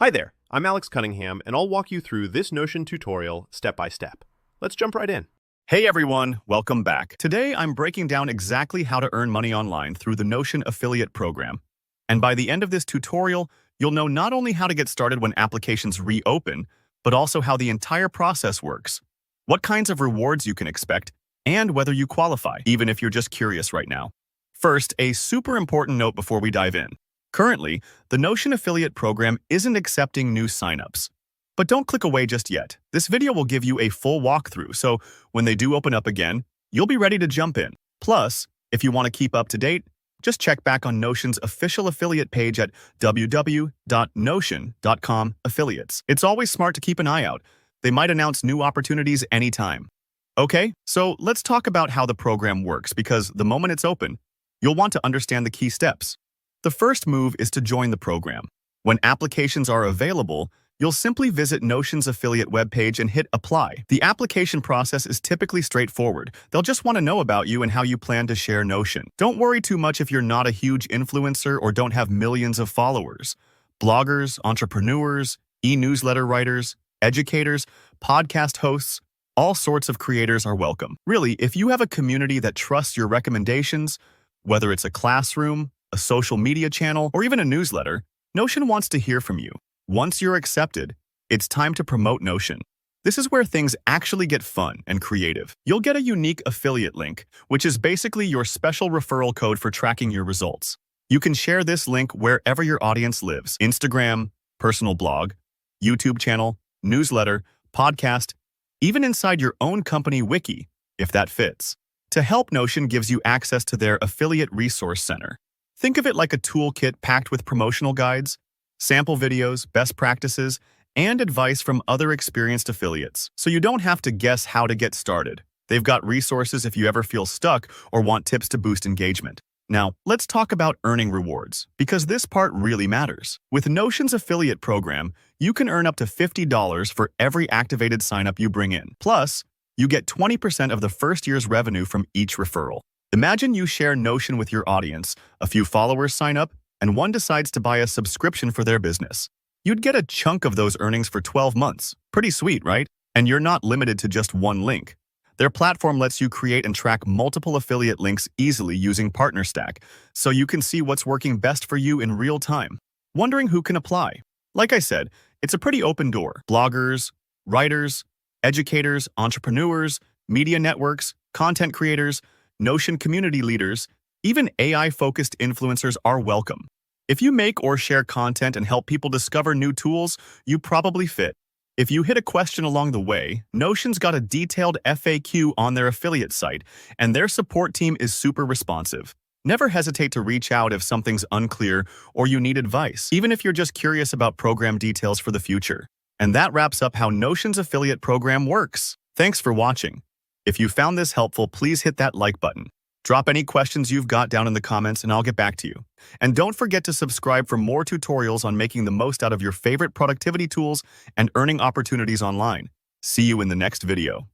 Hi there, I'm Alex Cunningham, and I'll walk you through this Notion tutorial step by step. Let's jump right in. Hey everyone, welcome back. Today I'm breaking down exactly how to earn money online through the Notion affiliate program. And by the end of this tutorial, you'll know not only how to get started when applications reopen, but also how the entire process works, what kinds of rewards you can expect, and whether you qualify, even if you're just curious right now. First, a super important note before we dive in. Currently, the Notion affiliate program isn't accepting new signups. But don't click away just yet. This video will give you a full walkthrough, so when they do open up again, you'll be ready to jump in. Plus, if you want to keep up to date, just check back on Notion's official affiliate page at www.notion.com/affiliates. It's always smart to keep an eye out. They might announce new opportunities anytime. Okay, so let's talk about how the program works, because the moment it's open, you'll want to understand the key steps. The first move is to join the program. When applications are available, you'll simply visit Notion's affiliate webpage and hit Apply. The application process is typically straightforward. They'll just want to know about you and how you plan to share Notion. Don't worry too much if you're not a huge influencer or don't have millions of followers. Bloggers, entrepreneurs, e-newsletter writers, educators, podcast hosts, all sorts of creators are welcome. Really, if you have a community that trusts your recommendations, whether it's a classroom, a social media channel, or even a newsletter, Notion wants to hear from you. Once you're accepted, it's time to promote Notion. This is where things actually get fun and creative. You'll get a unique affiliate link, which is basically your special referral code for tracking your results. You can share this link wherever your audience lives: Instagram, personal blog, YouTube channel, newsletter, podcast, even inside your own company wiki, if that fits. To help, Notion gives you access to their affiliate resource center. Think of it like a toolkit packed with promotional guides, sample videos, best practices, and advice from other experienced affiliates. So you don't have to guess how to get started. They've got resources if you ever feel stuck or want tips to boost engagement. Now, let's talk about earning rewards, because this part really matters. With Notion's affiliate program, you can earn up to $50 for every activated signup you bring in. Plus, you get 20% of the first year's revenue from each referral. Imagine you share Notion with your audience, a few followers sign up, and one decides to buy a subscription for their business. You'd get a chunk of those earnings for 12 months. Pretty sweet, right? And you're not limited to just one link. Their platform lets you create and track multiple affiliate links easily using PartnerStack, so you can see what's working best for you in real time. Wondering who can apply? Like I said, it's a pretty open door. Bloggers, writers, educators, entrepreneurs, media networks, content creators, Notion community leaders, even AI-focused influencers are welcome. If you make or share content and help people discover new tools, you probably fit. If you hit a question along the way, Notion's got a detailed FAQ on their affiliate site, and their support team is super responsive. Never hesitate to reach out if something's unclear or you need advice, even if you're just curious about program details for the future. And that wraps up how Notion's affiliate program works. Thanks for watching. If you found this helpful, please hit that like button. Drop any questions you've got down in the comments and I'll get back to you. And don't forget to subscribe for more tutorials on making the most out of your favorite productivity tools and earning opportunities online. See you in the next video.